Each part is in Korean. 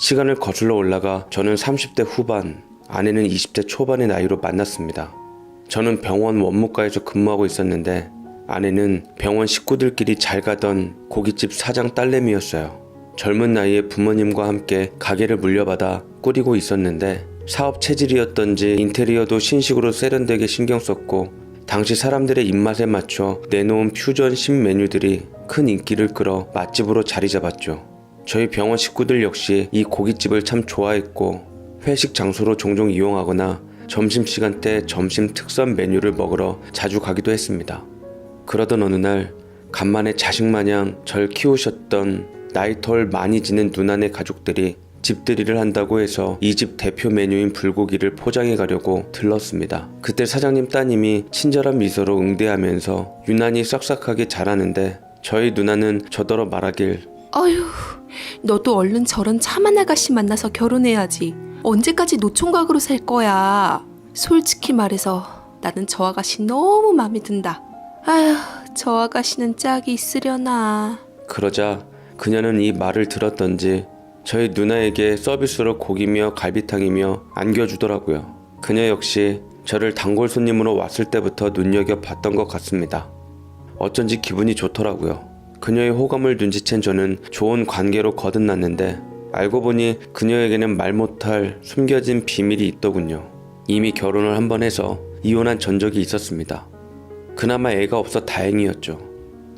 시간을 거슬러 올라가 저는 30대 후반, 아내는 20대 초반의 나이로 만났습니다. 저는 병원 원무과에서 근무하고 있었는데 아내는 병원 식구들끼리 잘 가던 고깃집 사장 딸내미였어요. 젊은 나이에 부모님과 함께 가게를 물려받아 꾸리고 있었는데 사업 체질이었던지 인테리어도 신식으로 세련되게 신경 썼고 당시 사람들의 입맛에 맞춰 내놓은 퓨전 신메뉴들이 큰 인기를 끌어 맛집으로 자리 잡았죠. 저희 병원 식구들 역시 이 고깃집을 참 좋아했고 회식 장소로 종종 이용하거나 점심시간 때 점심 특선 메뉴를 먹으러 자주 가기도 했습니다. 그러던 어느 날 간만에 자식마냥 절 키우셨던 나이 덜 많이 지는 누나네 가족들이 집들이를 한다고 해서 이 집 대표 메뉴인 불고기를 포장해 가려고 들렀습니다. 그때 사장님 따님이 친절한 미소로 응대하면서 유난히 싹싹하게 잘하는데 저희 누나는 저더러 말하길 어휴, 너도 얼른 저런 참한 아가씨 만나서 결혼해야지. 언제까지 노총각으로 살 거야. 솔직히 말해서 나는 저 아가씨 너무 마음에 든다. 아휴, 저 아가씨는 짝이 있으려나. 그러자 그녀는 이 말을 들었던지 저희 누나에게 서비스로 고기며 갈비탕이며 안겨주더라고요. 그녀 역시 저를 단골 손님으로 왔을 때부터 눈여겨봤던 것 같습니다. 어쩐지 기분이 좋더라고요. 그녀의 호감을 눈치챈 저는 좋은 관계로 거듭났는데 알고 보니 그녀에게는 말 못할 숨겨진 비밀이 있더군요. 이미 결혼을 한 번 해서 이혼한 전적이 있었습니다. 그나마 애가 없어 다행이었죠.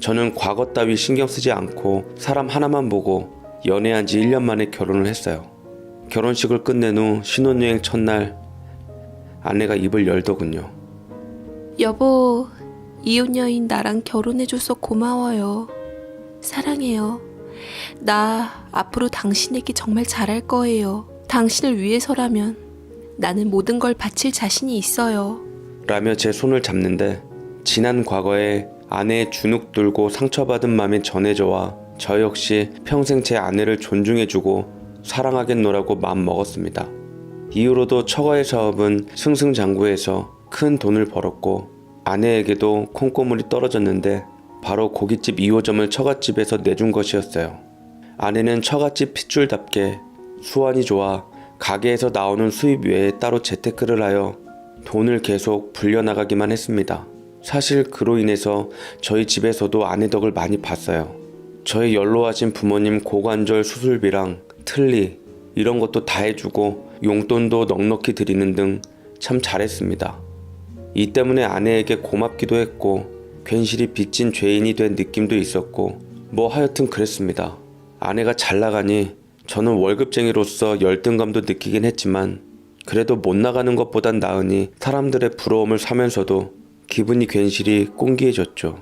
저는 과거 따위 신경 쓰지 않고 사람 하나만 보고 연애한 지 1년 만에 결혼을 했어요. 결혼식을 끝낸 후 신혼여행 첫날 아내가 입을 열더군요. 여보, 이혼 여인 나랑 결혼해줘서 고마워요. 사랑해요. 나 앞으로 당신에게 정말 잘할 거예요. 당신을 위해서라면 나는 모든 걸 바칠 자신이 있어요. 라며 제 손을 잡는데 지난 과거에 아내의 주눅 들고 상처받은 마음이 전해져와 저 역시 평생 제 아내를 존중해주고 사랑하겠노라고 마음먹었습니다. 이후로도 처가의 사업은 승승장구해서 큰 돈을 벌었고 아내에게도 콩고물이 떨어졌는데 바로 고깃집 2호점을 처갓집에서 내준 것이었어요. 아내는 처갓집 핏줄답게 수완이 좋아 가게에서 나오는 수입 외에 따로 재테크를 하여 돈을 계속 불려나가기만 했습니다. 사실 그로 인해서 저희 집에서도 아내 덕을 많이 봤어요. 저희 연로하신 부모님 고관절 수술비랑 틀니 이런 것도 다 해주고 용돈도 넉넉히 드리는 등 참 잘했습니다. 이 때문에 아내에게 고맙기도 했고 괜시리 빚진 죄인이 된 느낌도 있었고 뭐 하여튼 그랬습니다. 아내가 잘 나가니 저는 월급쟁이로서 열등감도 느끼긴 했지만 그래도 못 나가는 것보단 나으니 사람들의 부러움을 사면서도 기분이 괜시리 꽁기해졌죠.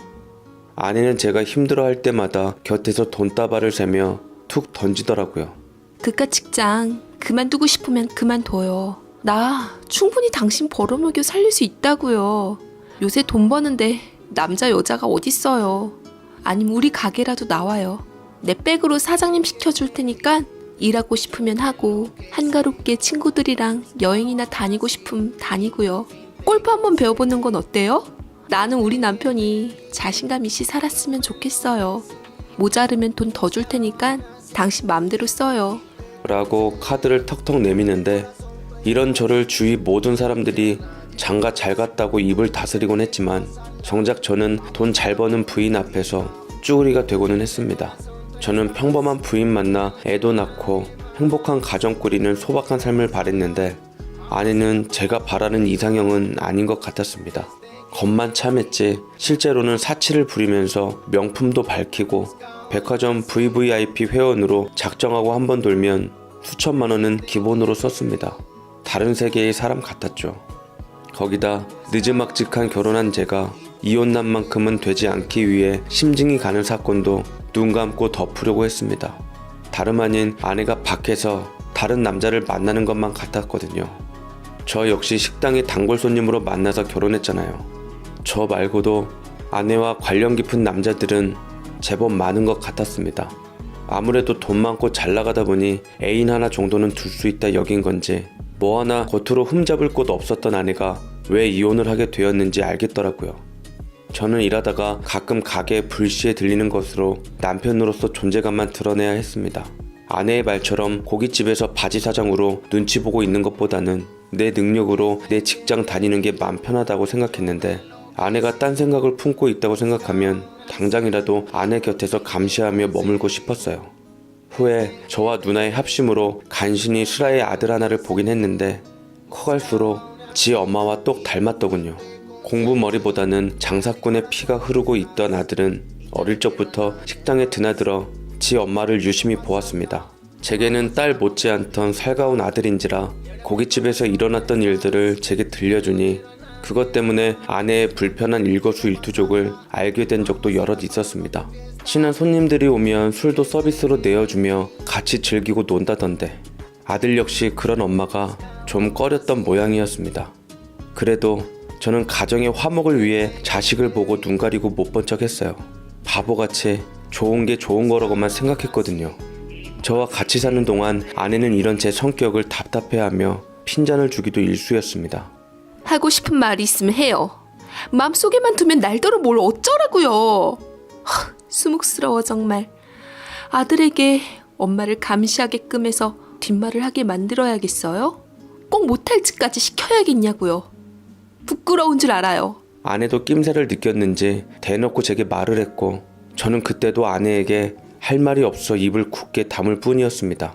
아내는 제가 힘들어할 때마다 곁에서 돈다발을 세며 툭 던지더라고요. 그깟 직장 그만두고 싶으면 그만둬요. 나 충분히 당신 벌어먹여 살릴 수 있다고요. 요새 돈 버는데 남자 여자가 어딨어요. 아니면 우리 가게라도 나와요. 내 백으로 사장님 시켜줄 테니까 일하고 싶으면 하고 한가롭게 친구들이랑 여행이나 다니고 싶으면 다니고요. 골프 한번 배워보는 건 어때요? 나는 우리 남편이 자신감 있이 살았으면 좋겠어요. 모자르면 돈 더 줄 테니까 당신 맘대로 써요. 라고 카드를 턱턱 내미는데 이런 저를 주위 모든 사람들이 장가 잘 갔다고 입을 다스리곤 했지만 정작 저는 돈 잘 버는 부인 앞에서 쭈구리가 되고는 했습니다. 저는 평범한 부인 만나 애도 낳고 행복한 가정 꾸리는 소박한 삶을 바랬는데 아내는 제가 바라는 이상형은 아닌 것 같았습니다. 겉만 참했지 실제로는 사치를 부리면서 명품도 밝히고 백화점 VVIP 회원으로 작정하고 한번 돌면 수천만 원은 기본으로 썼습니다. 다른 세계의 사람 같았죠. 거기다 늦지막직한 결혼한 제가 이혼난 만큼은 되지 않기 위해 심증이 가는 사건도 눈 감고 덮으려고 했습니다. 다름 아닌 아내가 밖에서 다른 남자를 만나는 것만 같았거든요. 저 역시 식당의 단골 손님으로 만나서 결혼했잖아요. 저 말고도 아내와 관련 깊은 남자들은 제법 많은 것 같았습니다. 아무래도 돈 많고 잘 나가다 보니 애인 하나 정도는 둘 수 있다 여긴 건지 뭐 하나 겉으로 흠잡을 곳 없었던 아내가 왜 이혼을 하게 되었는지 알겠더라고요. 저는 일하다가 가끔 가게에 불시에 들리는 것으로 남편으로서 존재감만 드러내야 했습니다. 아내의 말처럼 고깃집에서 바지 사장으로 눈치 보고 있는 것보다는 내 능력으로 내 직장 다니는 게 마음 편하다고 생각했는데, 아내가 딴 생각을 품고 있다고 생각하면 당장이라도 아내 곁에서 감시하며 머물고 싶었어요. 후에 저와 누나의 합심으로 간신히 슬아의 아들 하나를 보긴 했는데 커갈수록 지 엄마와 똑 닮았더군요. 공부머리보다는 장사꾼의 피가 흐르고 있던 아들은 어릴 적부터 식당에 드나들어 지 엄마를 유심히 보았습니다. 제게는 딸 못지않던 살가운 아들인지라 고깃집에서 일어났던 일들을 제게 들려주니 그것 때문에 아내의 불편한 일거수일투족을 알게 된 적도 여럿 있었습니다. 친한 손님들이 오면 술도 서비스로 내어주며 같이 즐기고 논다던데 아들 역시 그런 엄마가 좀 꺼렸던 모양이었습니다. 그래도 저는 가정의 화목을 위해 자식을 보고 눈 가리고 못 본 척 했어요. 바보같이 좋은 게 좋은 거라고만 생각했거든요. 저와 같이 사는 동안 아내는 이런 제 성격을 답답해하며 핀잔을 주기도 일쑤였습니다. 하고 싶은 말이 있으면 해요. 마음속에만 두면 날더러 뭘 어쩌라고요. 수묵스러워 정말. 아들에게 엄마를 감시하게끔 해서 뒷말을 하게 만들어야겠어요? 꼭 못할 짓까지 시켜야겠냐고요. 부끄러운 줄 알아요. 아내도 낌새를 느꼈는지 대놓고 제게 말을 했고 저는 그때도 아내에게 할 말이 없어 입을 굳게 다물 뿐이었습니다.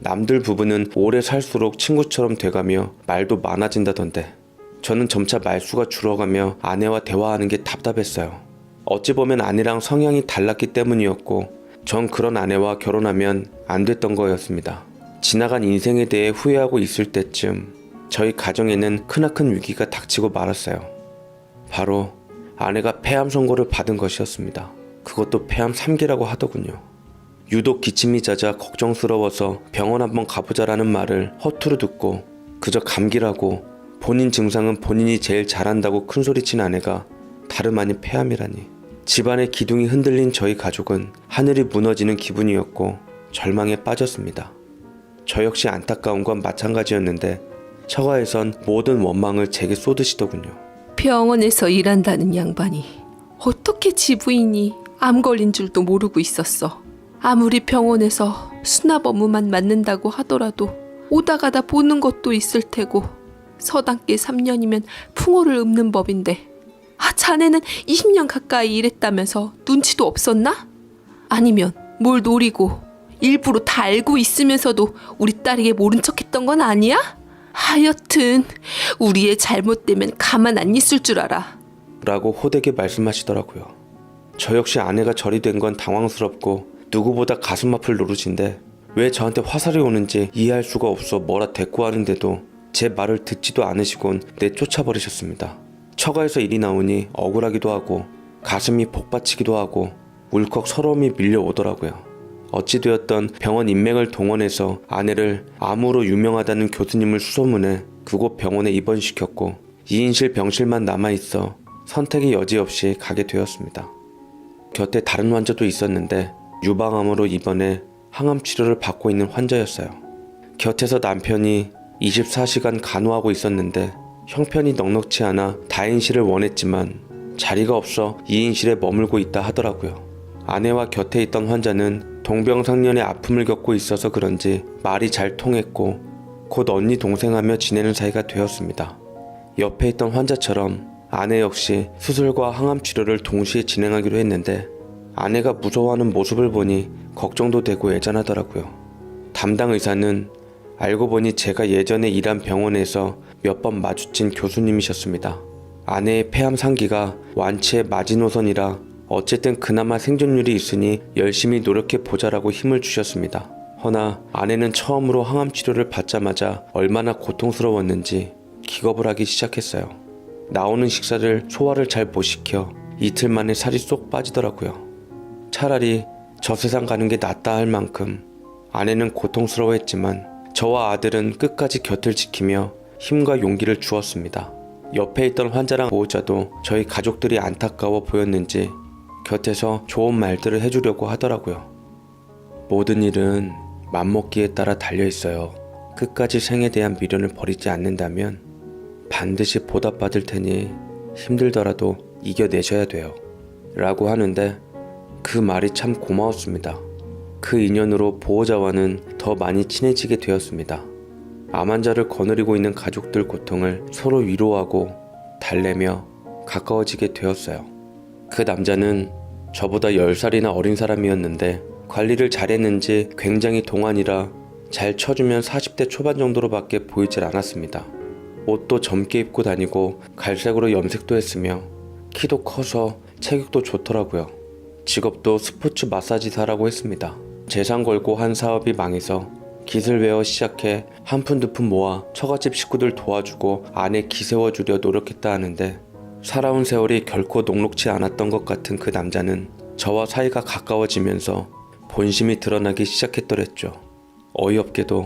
남들 부부는 오래 살수록 친구처럼 돼가며 말도 많아진다던데 저는 점차 말수가 줄어가며 아내와 대화하는 게 답답했어요. 어찌 보면 아내랑 성향이 달랐기 때문이었고 전 그런 아내와 결혼하면 안 됐던 거였습니다. 지나간 인생에 대해 후회하고 있을 때쯤 저희 가정에는 크나큰 위기가 닥치고 말았어요. 바로 아내가 폐암 선고를 받은 것이었습니다. 그것도 폐암 3기라고 하더군요. 유독 기침이 잦아 걱정스러워서 병원 한번 가보자라는 말을 허투루 듣고 그저 감기라고 본인 증상은 본인이 제일 잘한다고 큰소리친 아내가 다름 아닌 폐암이라니. 집안의 기둥이 흔들린 저희 가족은 하늘이 무너지는 기분이었고 절망에 빠졌습니다. 저 역시 안타까운 건 마찬가지였는데 처가에선 모든 원망을 제게 쏟으시더군요. 병원에서 일한다는 양반이 어떻게 지부인이 암 걸린 줄도 모르고 있었어. 아무리 병원에서 수납 업무만 맡는다고 하더라도 오다 가다 보는 것도 있을 테고 서당계 3년이면 풍어를 읊는 법인데 자네는 20년 가까이 일했다면서 눈치도 없었나? 아니면 뭘 노리고 일부러 다 알고 있으면서도 우리 딸에게 모른 척했던 건 아니야? 하여튼 우리의 잘못되면 가만 안 있을 줄 알아. 라고 호되게 말씀하시더라고요. 저 역시 아내가 절이 된 건 당황스럽고 누구보다 가슴 아플 노릇인데 왜 저한테 화살이 오는지 이해할 수가 없어 뭐라 대꾸하는데도 제 말을 듣지도 않으시곤 내쫓아버리셨습니다. 처가에서 일이 나오니 억울하기도 하고 가슴이 복받치기도 하고 울컥 서러움이 밀려오더라고요. 어찌 되었던 병원 인맥을 동원해서 아내를 암으로 유명하다는 교수님을 수소문해 그곳 병원에 입원시켰고 2인실 병실만 남아있어 선택의 여지 없이 가게 되었습니다. 곁에 다른 환자도 있었는데 유방암으로 입원해 항암 치료를 받고 있는 환자였어요. 곁에서 남편이 24시간 간호하고 있었는데 형편이 넉넉치 않아 다인실을 원했지만 자리가 없어 2인실에 머물고 있다 하더라고요. 아내와 곁에 있던 환자는 동병상련의 아픔을 겪고 있어서 그런지 말이 잘 통했고 곧 언니 동생하며 지내는 사이가 되었습니다. 옆에 있던 환자처럼 아내 역시 수술과 항암 치료를 동시에 진행하기로 했는데 아내가 무서워하는 모습을 보니 걱정도 되고 애잔하더라고요. 담당 의사는 알고 보니 제가 예전에 일한 병원에서 몇 번 마주친 교수님이셨습니다. 아내의 폐암 3기가 완치의 마지노선이라 어쨌든 그나마 생존율이 있으니 열심히 노력해 보자라고 힘을 주셨습니다. 허나 아내는 처음으로 항암 치료를 받자마자 얼마나 고통스러웠는지 기겁을 하기 시작했어요. 나오는 식사를 소화를 잘 못 시켜 이틀 만에 살이 쏙 빠지더라고요. 차라리 저 세상 가는 게 낫다 할 만큼 아내는 고통스러워했지만 저와 아들은 끝까지 곁을 지키며 힘과 용기를 주었습니다. 옆에 있던 환자랑 보호자도 저희 가족들이 안타까워 보였는지 곁에서 좋은 말들을 해주려고 하더라고요. 모든 일은 맘먹기에 따라 달려있어요. 끝까지 생에 대한 미련을 버리지 않는다면 반드시 보답받을 테니 힘들더라도 이겨내셔야 돼요. 라고 하는데 그 말이 참 고마웠습니다. 그 인연으로 보호자와는 더 많이 친해지게 되었습니다. 암 환자를 거느리고 있는 가족들 고통을 서로 위로하고 달래며 가까워지게 되었어요. 그 남자는 저보다 10살이나 어린 사람이었는데 관리를 잘했는지 굉장히 동안이라 잘 쳐주면 40대 초반 정도로밖에 보이질 않았습니다. 옷도 젊게 입고 다니고 갈색으로 염색도 했으며 키도 커서 체격도 좋더라고요. 직업도 스포츠 마사지사라고 했습니다. 재산 걸고 한 사업이 망해서 깃을 외워 시작해 한 푼 두 푼 모아 처갓집 식구들 도와주고 아내 기세워주려 노력했다 하는데 살아온 세월이 결코 녹록지 않았던 것 같은 그 남자는 저와 사이가 가까워지면서 본심이 드러나기 시작했더랬죠. 어이없게도